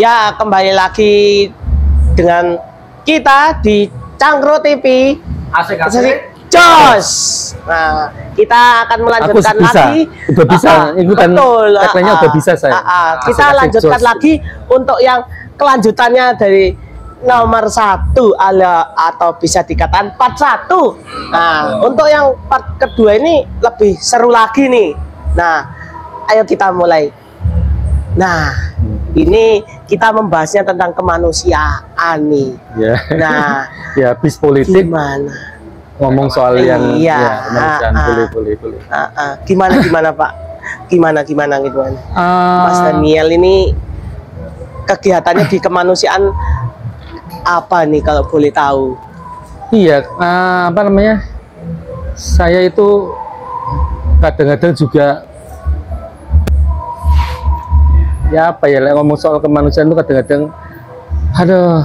Ya, kembali lagi dengan kita di Cangkro TV. Asik-asik. Jos. Nah, kita akan melanjutkan lagi. Udah bisa. Ikutan tagline-nya udah bisa saya. Kita lanjutkan lagi untuk yang kelanjutannya dari nomor 1 atau bisa dikatakan part 1. Nah, untuk yang part kedua ini lebih seru lagi nih. Nah, ayo kita mulai. Nah, ini kita membahasnya tentang kemanusiaan nih. Ya. Nah, ya habis politik gimana? ngomong soal yang iya, kemanusiaan. Boleh. Gimana Pak? Gimana Mas Daniel ini kegiatannya di kemanusiaan apa nih kalau boleh tahu? Iya, apa namanya? Saya itu kadang-kadang juga ya apa ya, ngomong soal kemanusiaan itu kadang-kadang aduh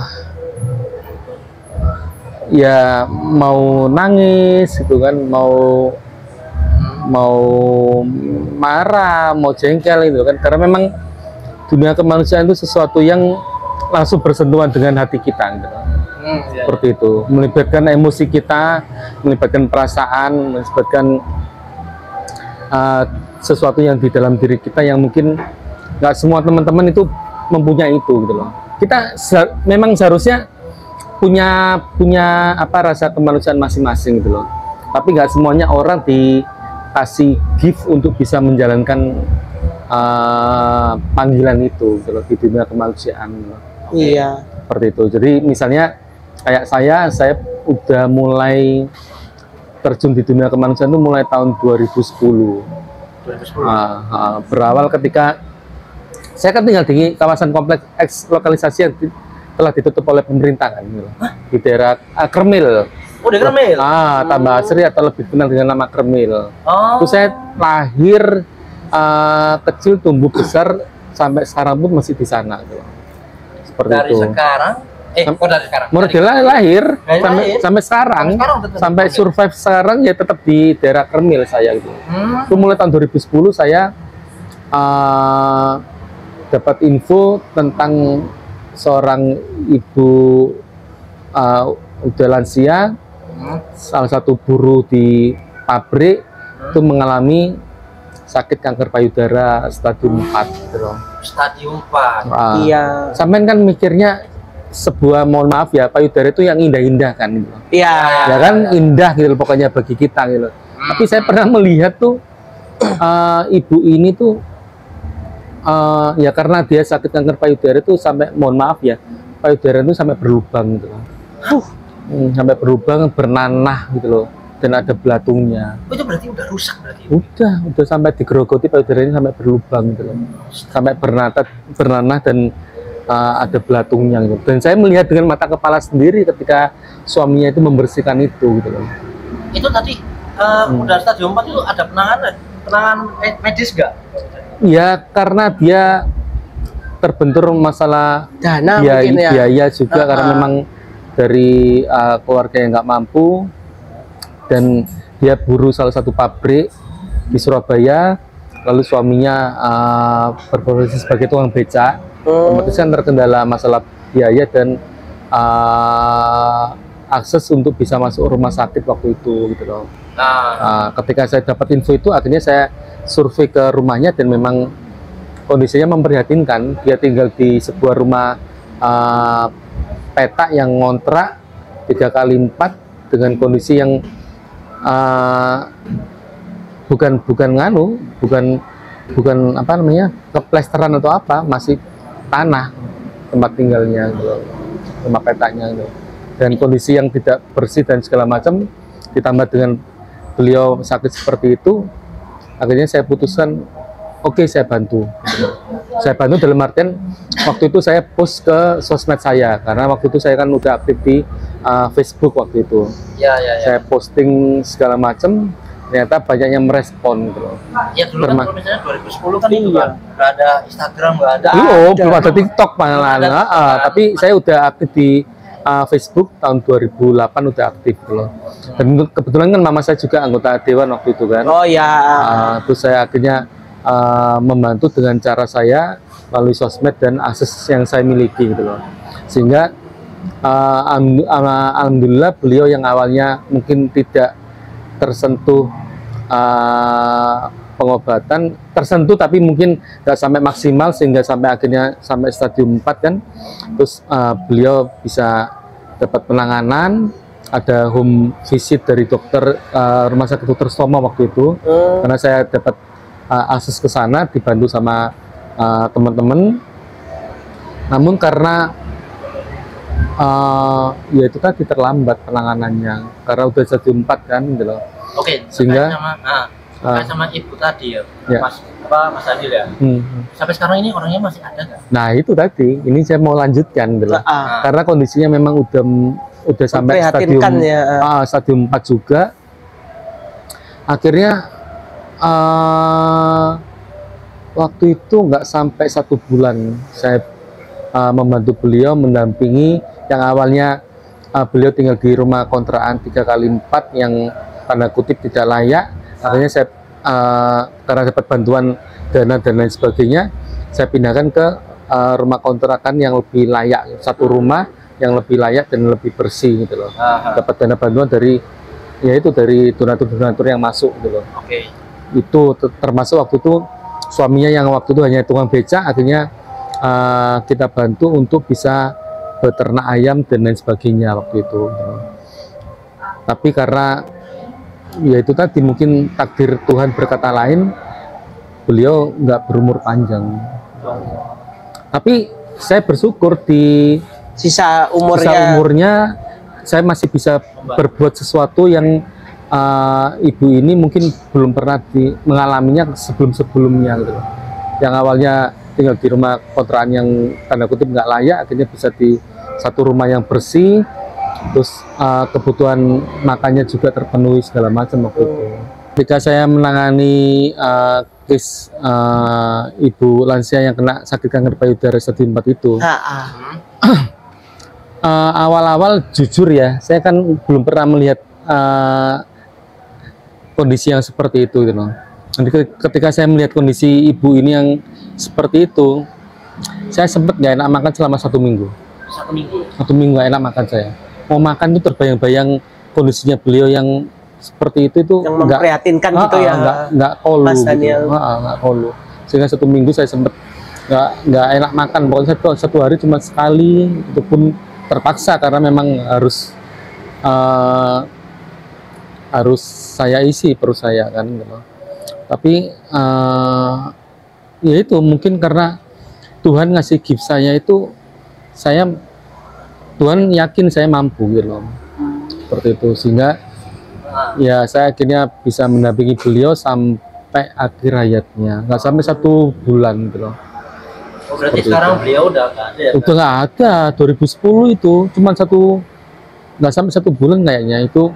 ya mau nangis gitu kan, mau marah, mau jengkel itu kan, karena memang dunia kemanusiaan itu sesuatu yang langsung bersentuhan dengan hati kita gitu. Seperti itu, melibatkan emosi kita, melibatkan perasaan, melibatkan sesuatu yang di dalam diri kita yang mungkin nggak semua teman-teman itu mempunyai itu gitu loh. Kita memang seharusnya punya apa rasa kemanusiaan masing-masing gitu loh. Tapi nggak semuanya orang dikasih gift untuk bisa menjalankan panggilan itu gitu loh, di dunia kemanusiaan gitu loh. Iya. Seperti itu. Jadi misalnya kayak saya udah mulai terjun di dunia kemanusiaan itu mulai tahun 2010. Berawal ketika saya kan tinggal di kawasan kompleks eks lokalisasi yang telah ditutup oleh pemerintah kan, gitu. Di daerah Kermil. Oh, di Kermil. Tambah Sri atau lebih kenal dengan nama Kermil. Oh. Itu saya lahir kecil tumbuh besar sampai sekarang pun masih di sana gitu. Seperti dari itu. Sekarang dari sekarang. Mulai lahir sampai sekarang, sampai survive sekarang ya tetap di daerah Kermil saya gitu. Itu mulai tahun 2010 saya dapat info tentang seorang ibu udah lansia, salah satu buruh di pabrik itu mengalami sakit kanker payudara stadium 4 gitu loh. Stadium 4. Iya. Sampean kan mikirnya sebuah, mohon maaf ya, payudara itu yang indah-indah kan gitu. Iya. Ya kan indah gitu loh, pokoknya bagi kita gitu loh. Tapi saya pernah melihat tuh ibu ini tuh ya karena dia sakit kanker payudara itu sampai, mohon maaf ya, payudara itu sampai berlubang gitu loh. Sampai berlubang, bernanah gitu loh, dan ada belatungnya. Itu berarti udah rusak berarti. Udah sampai digerogoti payudaranya sampai berlubang gitu loh. Sampai bernanah dan ada belatungnya gitu. Dan saya melihat dengan mata kepala sendiri ketika suaminya itu membersihkan itu gitu loh. Itu tadi udah stadium 4 itu ada penanganan medis nggak? Ya karena dia terbentur masalah Dana biaya juga karena memang dari keluarga yang nggak mampu, dan dia buruh salah satu pabrik di Surabaya, lalu suaminya berprofesi sebagai tukang becak, otomatis kan terkendala masalah biaya dan akses untuk bisa masuk rumah sakit waktu itu gitu loh. Ketika saya dapat info itu, akhirnya saya survei ke rumahnya dan memang kondisinya memprihatinkan. Dia tinggal di sebuah rumah petak yang ngontrak 3x4 dengan kondisi yang bukan apa namanya, keplesteran atau apa, masih tanah tempat tinggalnya gitu, tempat petaknya gitu. Dan kondisi yang tidak bersih dan segala macam, ditambah dengan beliau sakit seperti itu, akhirnya saya putuskan oke, saya bantu. Saya bantu dalam artian waktu itu saya post ke sosmed saya, karena waktu itu saya kan udah aktif di Facebook waktu itu. Ya. Saya posting segala macam, ternyata banyak yang merespon gitu. Ya dulu kan misalnya 2010 kan itu kan nggak ada Instagram, nggak ada. Belum ada TikTok malah. Tapi saya udah aktif di Facebook tahun 2008 udah aktif loh. Dan kebetulan kan mama saya juga anggota dewan waktu itu kan. Oh ya. Terus saya akhirnya membantu dengan cara saya melalui sosmed dan akses yang saya miliki gitu loh. Sehingga alhamdulillah beliau yang awalnya mungkin tidak tersentuh pengobatan, tersentuh tapi mungkin nggak sampai maksimal sehingga sampai akhirnya sampai stadium 4 kan. Terus beliau bisa dapat penanganan, ada home visit dari dokter rumah sakit Dr. Stomo waktu itu, karena saya dapat akses ke sana dibantu sama teman-teman. Namun karena ya itu tadi terlambat penanganannya karena udah stadium 4 kan gitu loh. Oke, sehingga sama ibu tadi ya, ya. Mas Adil ya. Sampai sekarang ini orangnya masih ada nggak? Nah itu tadi, ini saya mau lanjutkan gitu loh. Karena kondisinya memang udah sampai stadium ya. Stadium 4 juga. Akhirnya waktu itu nggak sampai 1 bulan saya membantu beliau mendampingi yang awalnya beliau tinggal di rumah kontrakan 3x4 yang tanda kutip tidak layak. Akhirnya saya karena dapat bantuan dana dan lain sebagainya, saya pindahkan ke rumah kontrakan yang lebih layak, satu rumah yang lebih layak dan lebih bersih gitu loh. Dapat dana bantuan dari yaitu dari donatur-donatur yang masuk gitu loh. Itu termasuk waktu itu suaminya yang waktu itu hanya tukang becak, akhirnya kita bantu untuk bisa beternak ayam dan lain sebagainya waktu itu gitu loh. Tapi karena ya itu tadi mungkin takdir Tuhan berkata lain, beliau nggak berumur panjang. Tapi saya bersyukur di sisa umurnya saya masih bisa berbuat sesuatu yang ibu ini mungkin belum pernah mengalaminya sebelum-sebelumnya gitu. Yang awalnya tinggal di rumah kontrakan yang tanda kutip nggak layak, akhirnya bisa di satu rumah yang bersih. Terus kebutuhan makannya juga terpenuhi segala macam waktu itu. Ketika saya menangani case ibu lansia yang kena sakit kanker payudara stadium 4 itu, awal-awal jujur ya, saya kan belum pernah melihat kondisi yang seperti itu gitu loh. Jadi ketika saya melihat kondisi ibu ini yang seperti itu, saya sempat nggak enak makan selama 1 minggu. 1 minggu nggak enak makan saya. Mau makan itu terbayang-bayang kondisinya beliau yang seperti itu yang memprihatinkan gitu ya, nggak kolu gitu. Nggak kolu. Sehingga 1 minggu saya sempat nggak enak makan, pokoknya satu hari cuma sekali, itu pun terpaksa karena memang harus saya isi perut saya kan gitu. Tapi ya itu mungkin karena Tuhan ngasih gift saya itu, Tuhan yakin saya mampu gitu loh. Seperti itu, sehingga ya saya akhirnya bisa mendampingi beliau sampai akhir hayatnya, nggak sampai 1 bulan gitu loh. Berarti sekarang beliau udah nggak ada ya? Udah nggak ada, 2010 itu cuma nggak sampai 1 bulan kayaknya itu.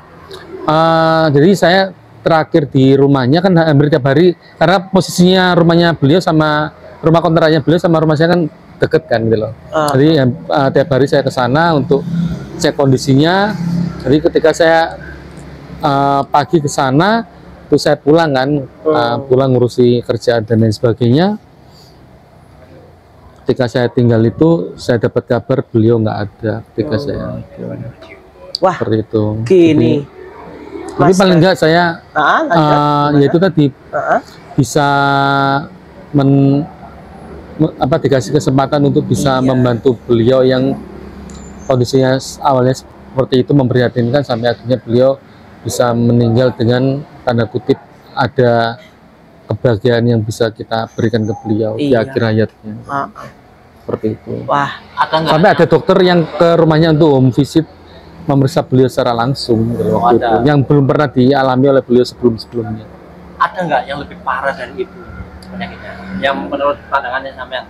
Jadi saya terakhir di rumahnya kan hampir tiap hari, karena posisinya rumahnya beliau sama rumah kontrakannya beliau sama rumah saya kan deket kan gitu loh. Jadi tiap hari saya ke sana untuk cek kondisinya. Jadi ketika saya pagi ke sana, terus saya pulang kan, pulang ngurusi kerjaan dan lain sebagainya. Ketika saya tinggal itu, saya dapat kabar beliau nggak ada ketika saya. Wah, seperti itu. Gini. Tapi paling nggak saya, ya itu tadi bisa dikasih kesempatan untuk bisa membantu beliau yang kondisinya awalnya seperti itu memprihatinkan, sampai akhirnya beliau bisa meninggal dengan tanda kutip ada kebahagiaan yang bisa kita berikan ke beliau di akhir hayatnya. Seperti itu. Wah, sampai ada dokter yang ke rumahnya untuk home visit memeriksa beliau secara langsung waktu itu, yang belum pernah dialami oleh beliau sebelumnya. Ada nggak yang lebih parah dari itu penyakitnya, yang menurut pandangannya sampean?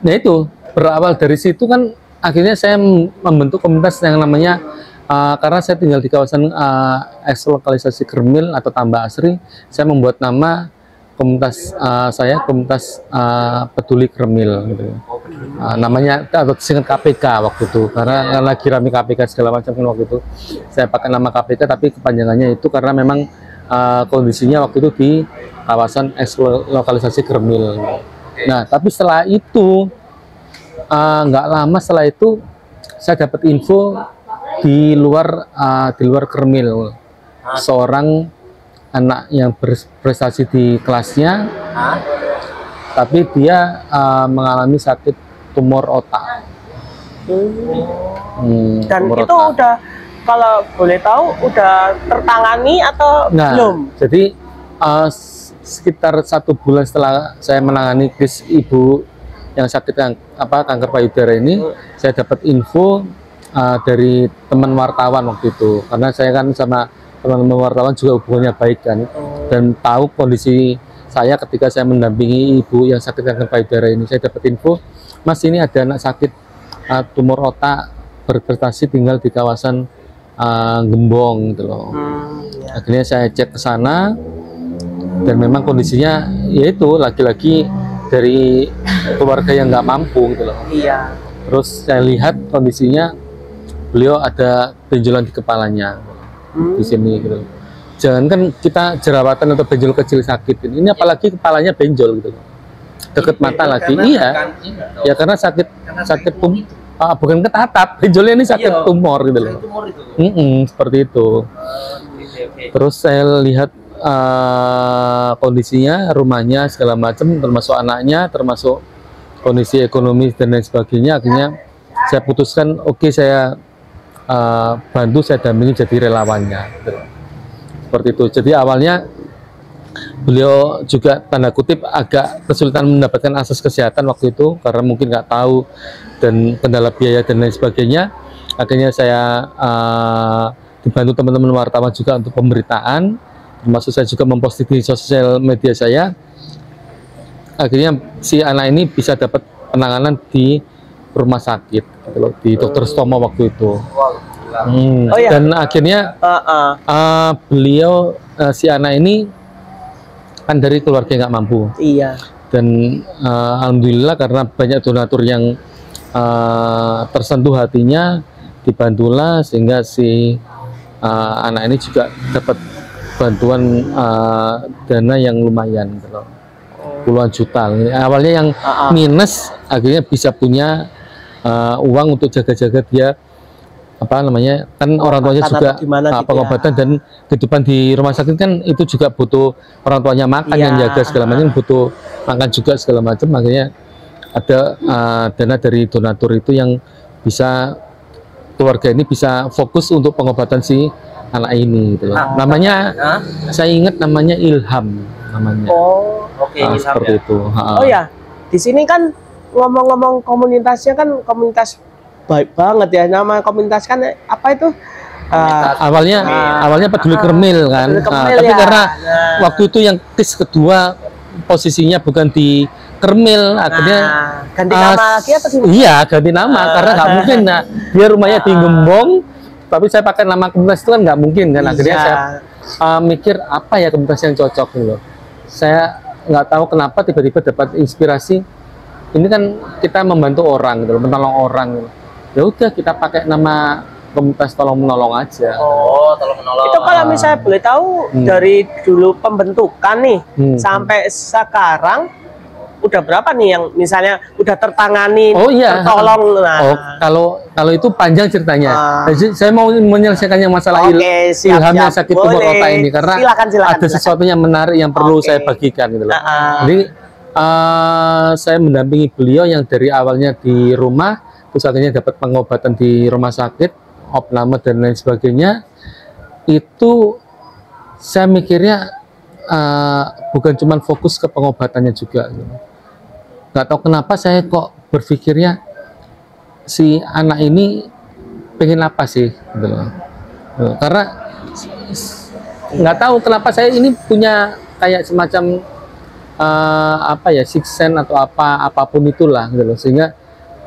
Nah itu berawal dari situ kan, akhirnya saya membentuk komunitas yang namanya karena saya tinggal di kawasan eks-lokalisasi Kermil atau Tambak Asri, saya membuat nama komunitas komunitas peduli Kermil gitu. Namanya atau singkat KPK waktu itu, karena lagi rame KPK segala macam kan waktu itu, saya pakai nama KPK tapi kepanjangannya itu karena memang kondisinya waktu itu di kawasan eks-lokalisasi Kermil. Nah, tapi setelah itu nggak lama setelah itu saya dapat info di luar Kermil, seorang anak yang berprestasi di kelasnya, tapi dia mengalami sakit tumor otak. Dan tumor itu otak. udah, kalau boleh tahu, udah tertangani atau belum? Jadi sekitar 1 bulan setelah saya menangani kes ibu yang sakit kanker payudara ini, saya dapat info dari teman wartawan waktu itu, karena saya kan sama teman-teman wartawan juga hubungannya baik kan, dan tahu kondisi saya ketika saya mendampingi ibu yang sakit kanker payudara ini. Saya dapat info, Mas, ini ada anak sakit tumor otak berprestasi tinggal di kawasan Gembong gitu loh. Akhirnya saya cek ke sana, dan memang kondisinya yaitu laki-laki dari keluarga yang nggak mampu gitu loh. Iya. Terus saya lihat kondisinya, beliau ada benjolan di kepalanya di sini gitu. Jangankan kita jerawatan atau benjol kecil sakit ini apalagi kepalanya benjol gitu, deket mata lagi. Iya, ya karena sakit bukan ketatap, benjolnya ini sakit tumor gitu loh. Seperti itu. Terus saya lihat kondisinya, rumahnya segala macam, termasuk anaknya, termasuk kondisi ekonomi dan lain sebagainya. Akhirnya saya putuskan, oke, saya bantu, saya dampingi jadi relawannya gitu. Seperti itu. Jadi awalnya beliau juga tanda kutip agak kesulitan mendapatkan akses kesehatan waktu itu karena mungkin nggak tahu dan kendala biaya dan lain sebagainya. Akhirnya saya dibantu teman-teman wartawan juga untuk pemberitaan, termasuk saya juga memposting di sosial media saya. Akhirnya si anak ini bisa dapat penanganan di rumah sakit gitu loh, di Dr. Stomo waktu itu. Dan akhirnya beliau si anak ini kan dari keluarga yang nggak mampu. Iya. Dan alhamdulillah karena banyak donatur yang tersentuh hatinya, dibantulah sehingga si anak ini juga dapat bantuan dana yang lumayan gitu loh. Puluhan juta. Awalnya yang minus akhirnya bisa punya uang untuk jaga-jaga dia kan orang tuanya juga pengobatan dan kehidupan di rumah sakit kan itu juga butuh orang tuanya makan yang jaga segala macam, butuh makan juga segala macam. Akhirnya ada dana dari donatur itu yang bisa keluarga ini bisa fokus untuk pengobatan si anak ini gitu loh. Namanya saya ingat namanya Ilham namanya. Seperti itu. Di sini kan ngomong-ngomong komunitasnya kan komunitas baik banget ya. Nama komunitas kan apa itu? Awalnya Peduli Kermil kan. Tapi karena waktu itu yang kes kedua posisinya bukan di Kermil, akhirnya ganti nama lagi atau gimana? Iya, ganti nama karena nggak mungkin. Dia rumahnya di Gembong, tapi saya pakai nama komunitas itu kan nggak mungkin kan. Akhirnya saya mikir apa ya komunitas yang cocok gitu. Saya nggak tahu kenapa tiba-tiba dapat inspirasi. Ini kan kita membantu orang gitu, menolong orang gitu. Ya udah kita pakai nama komunitas tolong menolong aja. Tolong menolong. Itu kalau misalnya boleh tahu dari dulu pembentukan nih sampai sekarang udah berapa nih yang misalnya udah tertangani, tertolong? Kalau itu panjang ceritanya. Jadi saya mau menyelesaikan yang masalah Ilhamnya sakit tumor otak ini karena ada sesuatu yang menarik yang perlu saya bagikan gitu loh. Jadi saya mendampingi beliau yang dari awalnya di rumah, terus akhirnya dapat pengobatan di rumah sakit, opname dan lain sebagainya. Itu saya mikirnya bukan cuma fokus ke pengobatannya juga. Nggak tahu kenapa saya kok berpikirnya si anak ini pengen apa sih, gitu loh. Karena nggak tahu kenapa saya ini punya kayak semacam sixth sense atau apapun itulah, gitu loh. Sehingga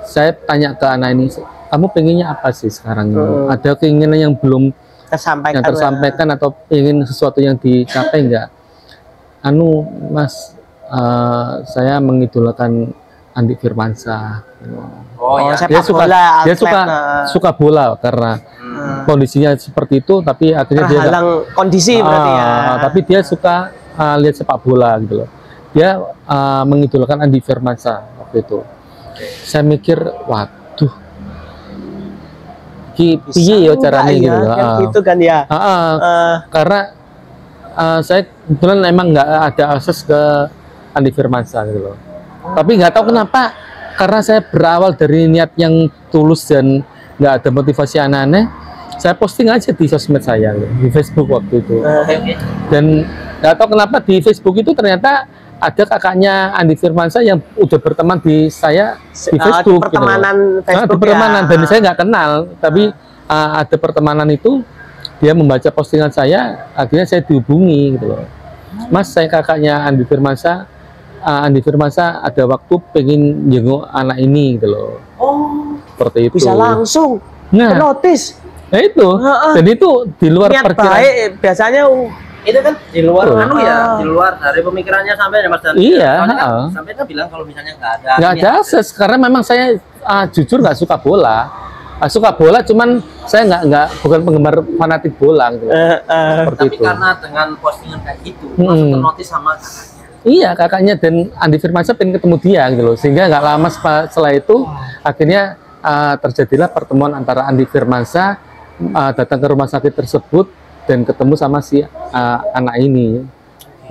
saya tanya ke anak ini, kamu pengennya apa sih sekarang? Ada keinginan yang belum tersampaikan atau ingin sesuatu yang dicapai nggak? Mas, saya mengidolakan Andi Firmansyah. Dia suka bola karena kondisinya seperti itu, tapi akhirnya dia kondisi berarti ya. Tapi dia suka lihat sepak bola gitu loh. dia mengidolakan Andi Firmansyah waktu itu. Saya mikir, waduh, piye ya caranya gitu loh. Kan gitu kan ya. Karena saya kebetulan emang nggak ada akses ke Andi Firmansyah gitu loh. Tapi nggak tahu kenapa, karena saya berawal dari niat yang tulus dan nggak ada motivasi aneh-aneh, saya posting aja di sosmed saya gitu, di Facebook waktu itu. Dan nggak tahu kenapa di Facebook itu ternyata ada kakaknya Andi Firmansyah yang udah berteman di saya di Facebook. Pertemanan gitu. Facebook pertemanan, ya. dan saya nggak kenal, tapi ada pertemanan itu, dia membaca postingan saya, akhirnya saya dihubungi gitu loh. Mas, saya kakaknya Andi Firmansyah. Andi Firmansyah ada waktu pengen jenguk anak ini gitu loh. Oh, seperti itu. bisa langsung notis. Nah itu, dan itu di luar niat perkiraan. Baik, biasanya itu kan di luar di luar dari pemikirannya sampai ya Mas Dan. Iya. Sampai kan bilang kalau misalnya nggak ada akses, karena memang saya jujur nggak suka bola. Suka bola, cuman saya nggak bukan penggemar fanatik bola gitu. Seperti tapi itu. karena dengan postingan kayak gitu masuk ke notis sama kakaknya. Iya, kakaknya dan Andi Firmansyah pengen ketemu dia gitu loh. Sehingga nggak lama setelah itu akhirnya terjadilah pertemuan antara Andi Firmansyah datang ke rumah sakit tersebut dan ketemu sama si anak ini,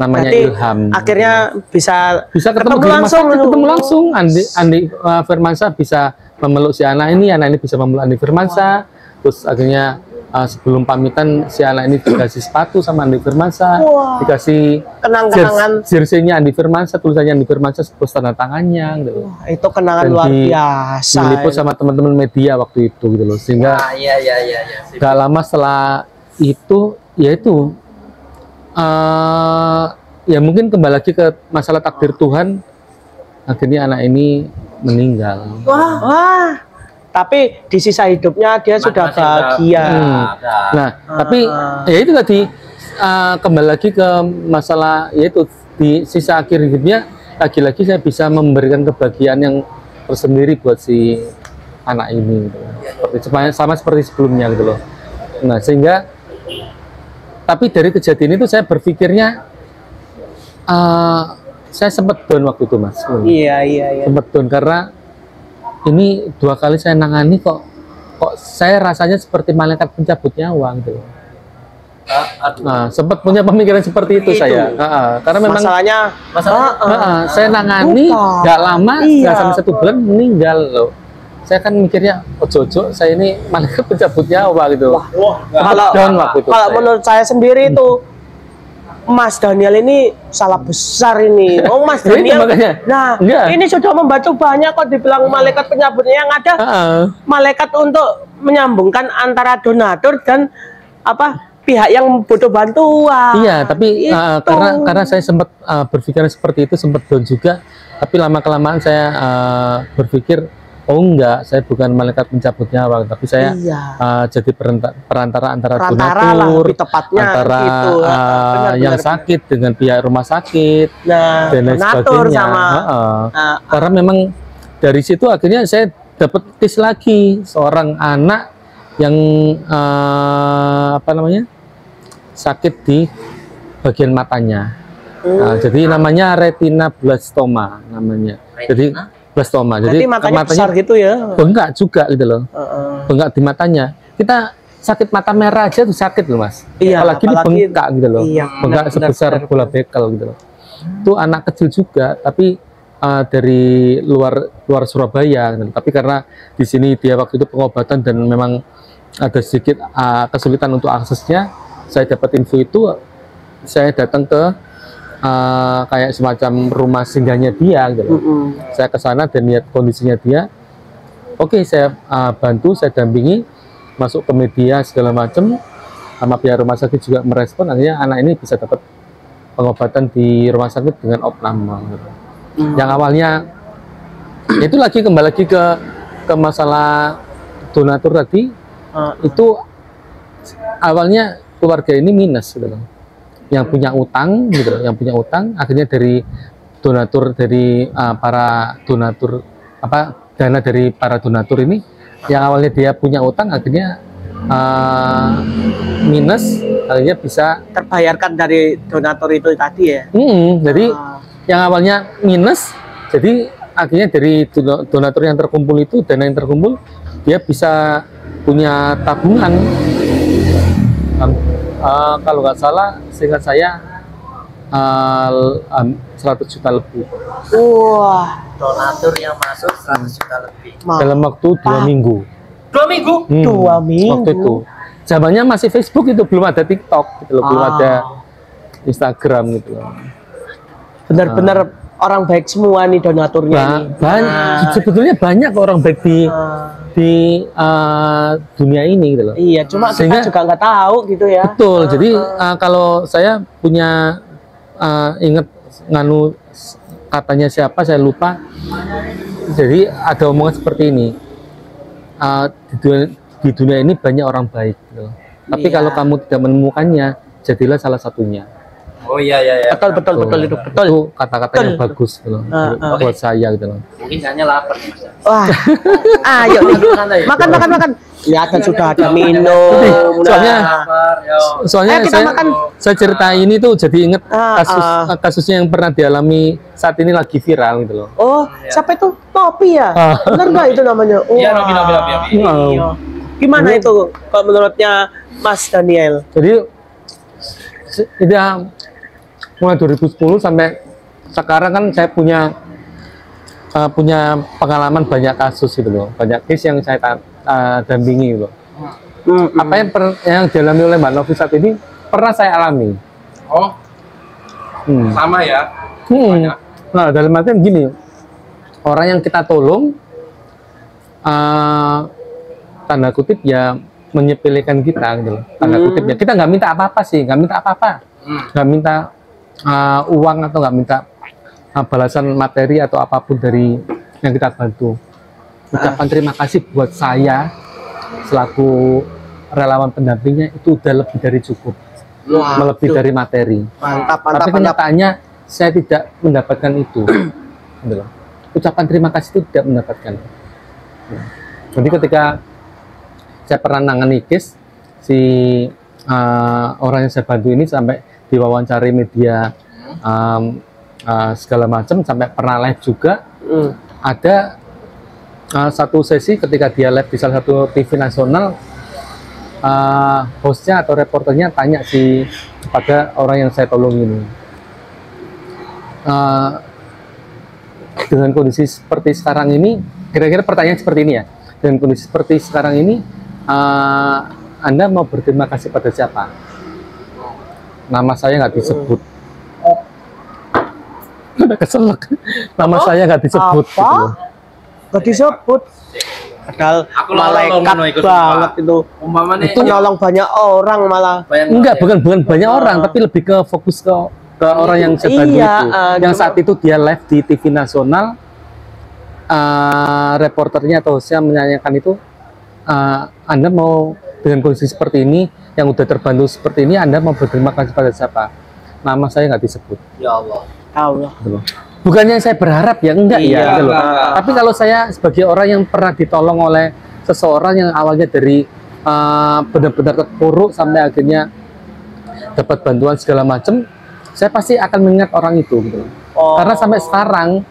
namanya berarti Ilham. Akhirnya bisa ketemu di rumah sakit, ketemu langsung. Andi Firmansyah bisa memeluk si anak ini bisa memeluk Andi Firmansyah. Terus akhirnya sebelum pamitan si anak ini dikasih sepatu sama Andi Firmansyah, dikasih kenang-kenangan jersey-nya Andi Firmansyah, tulisannya Andi Firmansyah, terus tanda tangannya gitu. Itu kenangan Dan luar biasa. Diliput sama teman-teman media waktu itu gitu loh. Sehingga gak lama setelah itu, yaitu ya mungkin kembali lagi ke masalah takdir Tuhan, akhirnya anak ini meninggal. Wah. Tapi di sisa hidupnya dia sudah bahagia. Nah, tapi ya itu tadi kembali lagi ke masalah, yaitu di sisa akhir hidupnya lagi-lagi saya bisa memberikan kebahagiaan yang tersendiri buat si anak ini gitu. Sama seperti sebelumnya gitu loh. Nah, sehingga tapi dari kejadian itu saya berpikirnya saya sempat down waktu itu, Mas. Iya. Sempat down karena ini 2 kali saya nangani kok saya rasanya seperti malaikat pencabut nyawa gitu. Sempat punya pemikiran seperti itu saya. Karena memang masalahnya saya nangani nggak lama, nggak sampai 1 bulan meninggal loh. Saya kan mikirnya, ojo-ojo saya ini malaikat pencabut nyawa gitu. Kalau menurut saya sendiri itu Mas Daniel ini salah besar ini. Oh, Mas Daniel. Ini sudah membantu banyak kok dibilang malaikat penyambutnya, yang ada malaikat untuk menyambungkan antara donatur dan pihak yang butuh bantuan. Iya, tapi karena saya sempat berpikir seperti itu, sempat down juga. Tapi lama kelamaan saya berpikir, oh enggak, saya bukan malaikat pencabut nyawa, tapi saya jadi perantara antara donatur, antara gitu, yang sakit dengan pihak rumah sakit, dan lain sebagainya. Karena memang dari situ akhirnya saya dapat case lagi, seorang anak yang sakit di bagian matanya. Jadi namanya retinoblastoma namanya. Jadi blastoma. Jadi matanya besar gitu ya. Bengkak juga gitu loh. Bengkak di matanya. Kita sakit mata merah aja tuh sakit loh, Mas. Iya, apalagi ini bengkak gitu loh. Iya, bengkak sebesar bola bekel gitu loh. Itu anak kecil juga, tapi dari luar Surabaya gitu. Tapi karena di sini dia waktu itu pengobatan dan memang ada sedikit kesulitan untuk aksesnya, saya dapat info itu, saya datang ke kayak semacam rumah singgahnya dia gitu loh. Saya ke sana dan lihat kondisinya dia. Oke, saya bantu, saya dampingi, masuk ke media segala macam, sama pihak rumah sakit juga merespon, akhirnya anak ini bisa dapat pengobatan di rumah sakit dengan opname gitu. Yang awalnya itu kembali lagi ke masalah donatur tadi. Itu awalnya keluarga ini minus gitu loh. Yang punya utang gitu loh, yang punya utang, akhirnya dari donatur, dari para donatur, dana dari para donatur ini, yang awalnya dia punya utang akhirnya minus, akhirnya bisa terbayarkan dari donatur itu tadi ya. Jadi yang awalnya minus, jadi akhirnya dari donatur yang terkumpul itu, dana yang terkumpul, dia bisa punya tabungan. Kalau nggak salah, seingat saya 100 juta lebih. Wah, Donatur yang masuk 100 juta lebih. Dalam waktu 2 minggu. 2 minggu? 2 minggu. Waktu itu. Zamannya masih Facebook itu, belum ada TikTok gitu loh, belum ada Instagram gitu loh. Benar-benar orang baik semua nih donaturnya nih. Sebetulnya banyak orang baik di dunia ini gitu loh. Iya, cuma Sehingga, kita juga nggak tahu gitu ya. betul. Jadi kalau saya punya ingat nganu katanya siapa saya lupa. Jadi ada omongan seperti ini. Di dunia ini banyak orang baik gitu loh. Tapi kalau kamu tidak menemukannya, jadilah salah satunya. Oh iya. Betul itu betul. Itu kata-kata yang bagus gitu loh, buat saya gitu loh. Mungkin hanya lapar nih, Mas. Wah, ayo nih. Makan. Kelihatan sudah ada minum. Soalnya saya cerita ini tuh jadi inget kasusnya yang pernah dialami saat ini lagi viral gitu loh. Oh, siapa itu? Topi ya? Benar nggak itu namanya? Iya, Robi. Gimana itu kalau menurutnya Mas Daniel? Jadi mulai 2010 sampai sekarang kan saya punya pengalaman banyak kasus gitu loh, banyak case yang saya dampingi gitu loh. Apa yang dialami oleh Mbak Novi saat ini pernah saya alami. Oh, sama ya. Nah, dalam artian gini, orang yang kita tolong tanda kutip ya menyepelekan kita gitu loh, tanda kutipnya. Kita nggak minta apa-apa sih, nggak minta apa-apa, nggak minta uang atau nggak minta balasan materi atau apapun dari yang kita bantu. Ucapan terima kasih buat saya selaku relawan pendampingnya itu udah lebih dari cukup, lebih dari materi. Tapi kenyataannya saya tidak mendapatkan itu. Ucapan terima kasih itu tidak mendapatkan. Jadi ketika saya pernah nangani case si orang yang saya bantu ini sampai diwawancari media segala macam, sampai pernah live juga. Ada satu sesi ketika dia live di salah satu TV nasional, hostnya atau reporternya tanya kepada orang yang saya tolong ini, dengan kondisi seperti sekarang ini, kira-kira pertanyaan seperti ini ya, dengan kondisi seperti sekarang ini, Anda mau berterima kasih pada siapa? Nama saya nggak disebut. Keselak. Nama saya nggak disebut. Apa? Nggak disebut. Padahal malaikat banget itu. Itu nolong banyak orang malah. Enggak, bukan banyak orang, tapi lebih ke fokus ke orang yang saya bantu itu. Yang saat itu dia live di TV nasional, reporternya atau saya menanyakan itu, Anda mau dengan kondisi seperti ini, yang udah terbantu seperti ini, Anda mau berterima kasih pada siapa? Nama saya nggak disebut. Ya Allah. Bukannya saya berharap ya, enggak ya. Tapi kalau saya sebagai orang yang pernah ditolong oleh seseorang yang awalnya dari benar-benar terpuruk sampai akhirnya dapat bantuan segala macam, saya pasti akan mengingat orang itu gitu. Karena sampai sekarang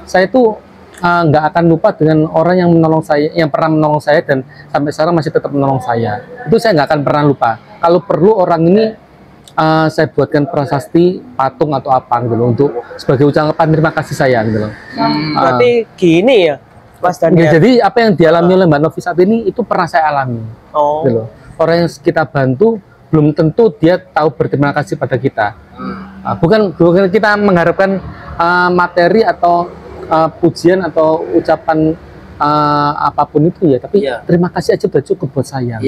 saya itu nggak akan lupa dengan orang yang menolong saya, yang pernah menolong saya dan sampai sekarang masih tetap menolong saya. Itu saya nggak akan pernah lupa. Kalau perlu orang ini saya buatkan prasasti, patung atau apa gitu loh, untuk sebagai ucapan terima kasih saya gitu loh. Berarti gini ya, Mas Daniel. Ya, jadi apa yang dialami oleh Mbak Novi saat ini itu pernah saya alami. Gitu loh. Orang yang kita bantu belum tentu dia tahu berterima kasih pada kita. Bukan kita mengharapkan materi atau pujian atau ucapan apapun itu ya, tapi terima kasih aja udah cukup buat saya.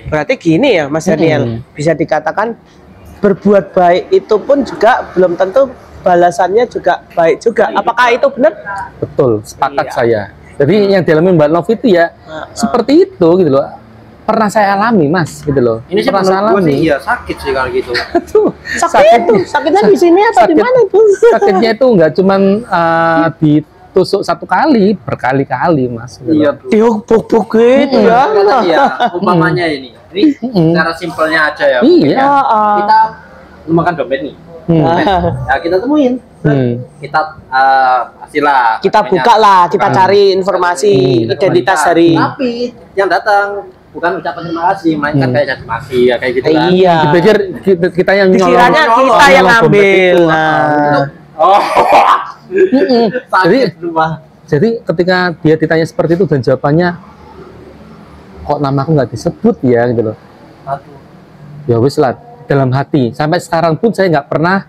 Berarti gini ya Mas Daniel, bisa dikatakan berbuat baik itu pun juga belum tentu balasannya juga baik juga. Apakah itu benar? Betul, sepakat saya. Jadi yang dialami Mbak Novi itu ya seperti itu gitu loh. Pernah saya alami Mas gitu loh. Ini sih menurut gue sih ya sakit sih kalau gitu. Sakitnya di sini atau di mana itu? Sakitnya itu nggak cuman ditusuk satu kali, berkali-kali Mas. Gitu. Iya. Dihubuk-hubuk gitu ya. Iya, umpamanya ini secara simpelnya aja ya. Iya. Kita makan dompet nih. Ya kita temuin. Kita pastilah. Kita buka lah, kita cari informasi identitas dari. Tapi yang datang bukan ucapan terima kasih, melainkan kayak caci maki ya kayak gitu kan. Iya. Dipikir kita yang dikiranya kita yang ngambil. Oh. Jadi ketika dia ditanya seperti itu dan jawabannya kok namaku nggak disebut ya gitu loh. Ya wis lah, dalam hati sampai sekarang pun saya nggak pernah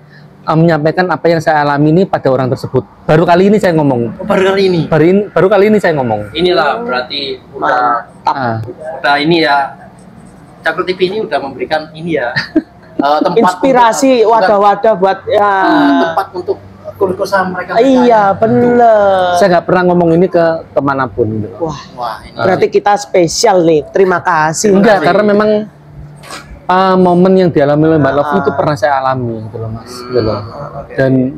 menyampaikan apa yang saya alami ini pada orang tersebut. Baru kali ini saya ngomong. Baru kali ini. Baru kali ini saya ngomong. Inilah berarti udah ini ya. Cakro TV ini udah memberikan ini ya. Tempat inspirasi wadah-wadah buat ya tempat untuk keluh-kesah mereka. Iya, bener. Saya nggak pernah ngomong ini ke kemanapun gitu. Wah, ini berarti kita spesial nih. Terima kasih. Enggak, karena memang momen yang dialami oleh Mbak Novi itu pernah saya alami gitu loh Mas. Gitu loh.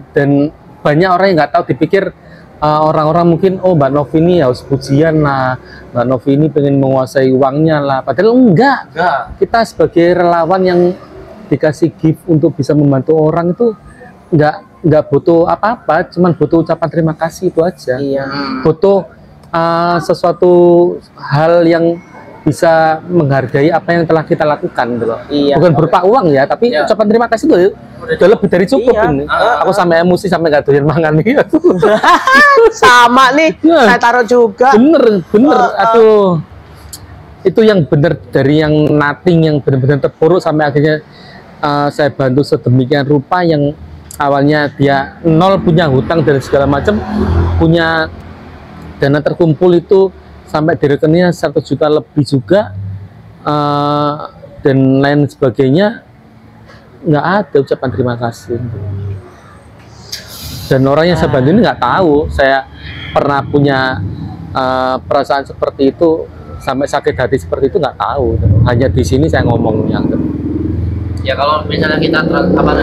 Dan banyak orang yang nggak tahu, dipikir orang-orang mungkin Mbak Novi ini harus pujian lah, Mbak Novi ini pengen menguasai uangnya lah. Padahal enggak. Kita sebagai relawan yang dikasih gift untuk bisa membantu orang itu nggak butuh apa-apa, cuman butuh ucapan terima kasih itu aja. Iya. Butuh sesuatu hal yang bisa menghargai apa yang telah kita lakukan gitu loh. Iya. Bukan berupa uang ya, tapi ucapan terima kasih itu udah lebih dari cukup ini. Aku sampai emosi sampai nggak doyan mangan nih. Sama nih, saya taruh juga. Bener. Aduh, itu yang bener dari yang nothing, yang benar-benar terpuruk sampai akhirnya saya bantu sedemikian rupa, yang awalnya dia nol, punya hutang dan segala macam, punya dana terkumpul itu sampai di rekeningnya 1 juta lebih juga, dan lain sebagainya. Nggak ada ucapan terima kasih. Dan orang yang saya bantu ini nggak tahu saya pernah punya perasaan seperti itu, sampai sakit hati seperti itu, nggak tahu. Hanya di sini saya ngomongnya. Ya kalau misalnya kita apa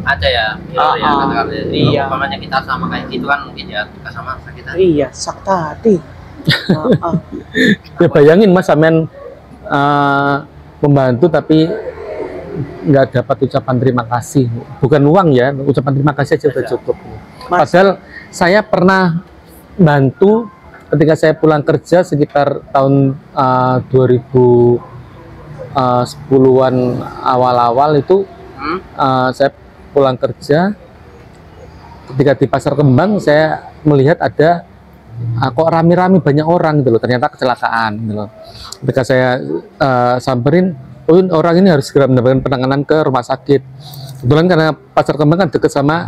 aja ya, katakan iya. Umpamanya kita sama kayak gitu kan, mungkin ya kita sama sakit hati. Iya, sakit hati. Ya bayangin Mas, sampean membantu tapi nggak dapat ucapan terima kasih, bukan uang ya, ucapan terima kasih aja udah cukup. Padahal saya pernah bantu ketika saya pulang kerja sekitar tahun 2010-an awal-awal itu. Saya pulang kerja, ketika di Pasar Kembang saya melihat ada kok rame-rame banyak orang gitu loh, ternyata kecelakaan gitu loh. Ketika saya samperin, orang ini harus segera mendapatkan penanganan ke rumah sakit. Kebetulan karena Pasar Kembang kan dekat sama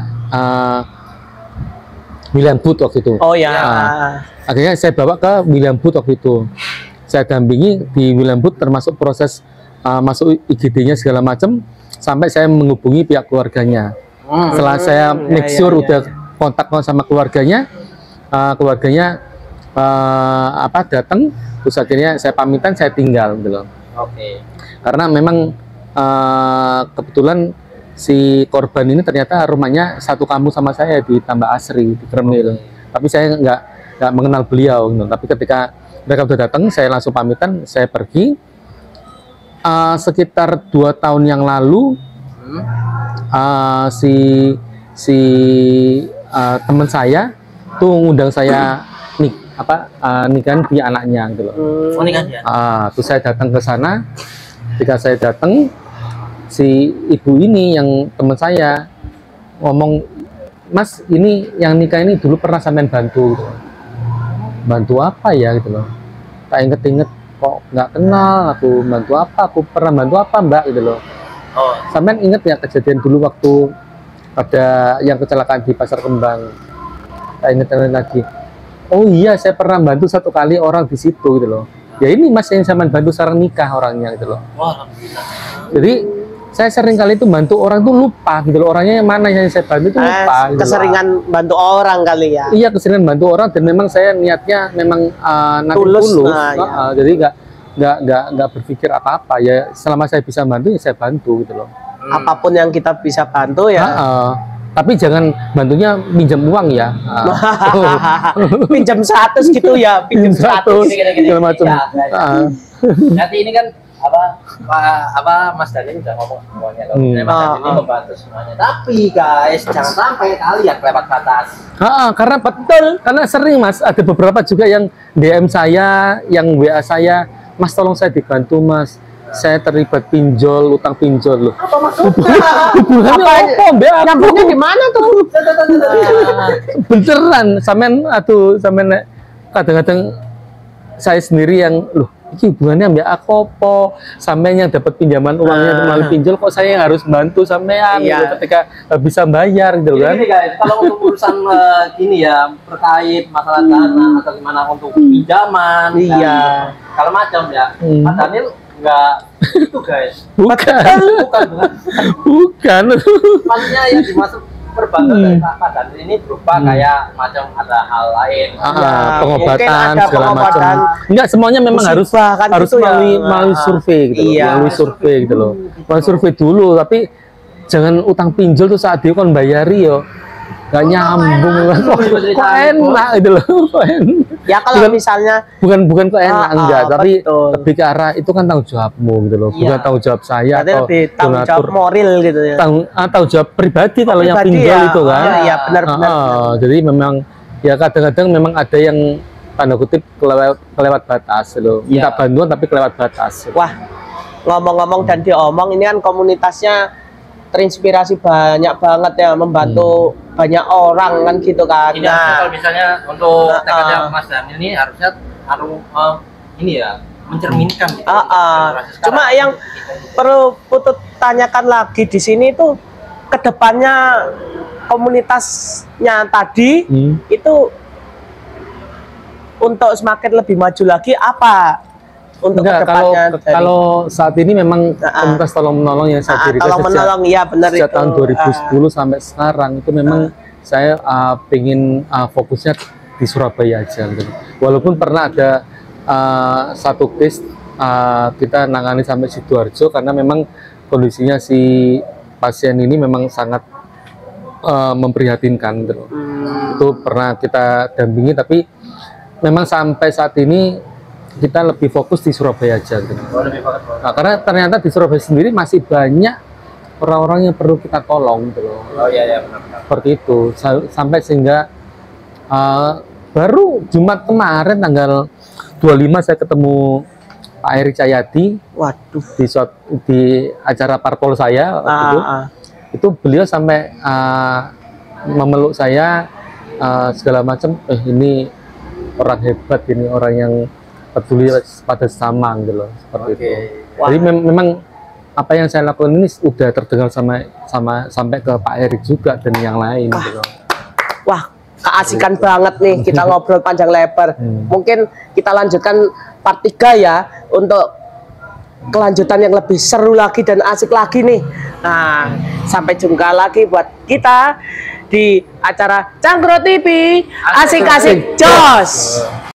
William Booth waktu itu. Oh ya. Akhirnya saya bawa ke William Booth waktu itu. Saya dampingi di William Booth, termasuk proses masuk IGD-nya segala macam, sampai saya menghubungi pihak keluarganya. Setelah saya make sure udah kontak sama keluarganya, datang, terus akhirnya saya pamitan, saya tinggal gitu loh. Karena memang kebetulan si korban ini ternyata rumahnya satu kampung sama saya di Tambak Asri di Kremil. Tapi saya nggak mengenal beliau gitu. Tapi ketika mereka sudah datang, saya langsung pamitan, saya pergi. Sekitar 2 tahun yang lalu teman saya tuh ngundang saya nikahan di anaknya gitu loh. Terus saya datang ke sana. Ketika saya datang, si ibu ini yang teman saya ngomong, Mas, ini yang nikah ini dulu pernah sampean bantu gitu. Bantu apa ya gitu loh. Tak inget-inget, kok nggak kenal aku bantu apa, aku pernah bantu apa Mbak gitu loh. Sampean inget ya kejadian dulu waktu ada yang kecelakaan di Pasar Kembang? Tak inget lagi. Oh iya, saya pernah bantu 1 kali orang di situ gitu loh. Ya ini Mas yang sampean bantu sekarang nikah orangnya gitu loh. Jadi saya sering kali itu bantu orang tuh lupa gitu loh, orangnya yang mana yang saya bantu itu lupa. Keseringan gitu bantu orang kali ya. Iya, keseringan bantu orang, dan memang saya niatnya memang tulus. Jadi nggak berpikir apa-apa ya, selama saya bisa bantu ya saya bantu gitu loh. Apapun yang kita bisa bantu ya. Tapi jangan bantunya pinjam uang ya. Pinjam 100 gitu ya, pinjam 100 segala macam. Nanti ini kan Mas Daniel udah ngomong semuanya kalau Mas Daniel ini membantu semuanya. Tapi guys, jangan sampai kalian kelewat batas. Karena betul, karena sering Mas, ada beberapa juga yang DM saya, yang WA saya, Mas tolong saya dibantu Mas. Saya terlibat pinjol, utang pinjol loh. Apa maksudnya? Hubungannya apa? Nyambungnya di mana tuh? Beneran, sampean kadang-kadang saya sendiri yang loh, ini hubungannya mbak aku apa? Sampean yang dapat pinjaman uangnya melalui pinjol, kok saya yang harus bantu sampean gitu, ketika nggak bisa bayar gitu kan? Jadi guys, kalau untuk urusan gini ya terkait masalah dana atau gimana untuk pinjaman, kalau macam ya, Mas Daniel enggak itu guys. Bukan. Maksudnya yang dimaksud perbankan dari Pak Daniel ini berupa kayak macam ada hal lain. Pengobatan segala macam. Enggak semuanya memang harus melalui survei gitu loh. Melalui survei gitu loh. Melalui survei dulu, tapi jangan utang pinjol tuh saat dia kan bayari yo. Gak nyambung lah, kok enak gitu loh. Ya kalau misalnya bukan kok enak enggak, tapi lebih ke arah itu kan tanggung jawabmu gitu loh, bukan tanggung jawab saya atau tanggung jawab moral gitu ya. Tanggung jawab pribadi kalau yang pinjol itu kan. Iya benar-benar. Jadi memang ya kadang-kadang memang ada yang tanda kutip kelewat batas loh. Minta bantuan tapi kelewat batas. Wah, ngomong-ngomong dan diomong ini kan komunitasnya terinspirasi banyak banget ya, membantu banyak orang kan gitu kan. Ini kalau misalnya untuk tekadnya Mas Daniel ini harusnya ini ya mencerminkan gitu. Cuma yang perlu Putut tanyakan lagi di sini tuh kedepannya komunitasnya tadi itu untuk semakin lebih maju lagi apa? Untuk kalau saat ini memang komunitas tolong menolong yang saya dirikan sejak tahun 2010 sampai sekarang itu memang saya pengen fokusnya di Surabaya aja gitu. Walaupun pernah ada satu case kita nangani sampai Sidoarjo karena memang kondisinya si pasien ini memang sangat memprihatinkan gitu. Itu pernah kita dampingi, tapi memang sampai saat ini kita lebih fokus di Surabaya aja gitu. Nah, karena ternyata di Surabaya sendiri masih banyak orang-orang yang perlu kita tolong gitu loh. Benar-benar. Seperti itu sampai sehingga baru Jumat kemarin tanggal 25 saya ketemu Pak Eri Cahyadi. Waduh, di acara parpol saya itu beliau sampai memeluk saya segala macam. Ini orang hebat, ini orang yang peduli pada sesama gitu loh, seperti itu. Jadi memang apa yang saya lakukan ini udah terdengar sampai ke Pak Erik juga dan yang lain gitu. Wah, keasikan banget nih kita ngobrol panjang lebar. Mungkin kita lanjutkan part 3 ya untuk kelanjutan yang lebih seru lagi dan asik lagi nih. Nah, sampai jumpa lagi buat kita di acara Cangkro TV. Asik-asik jos.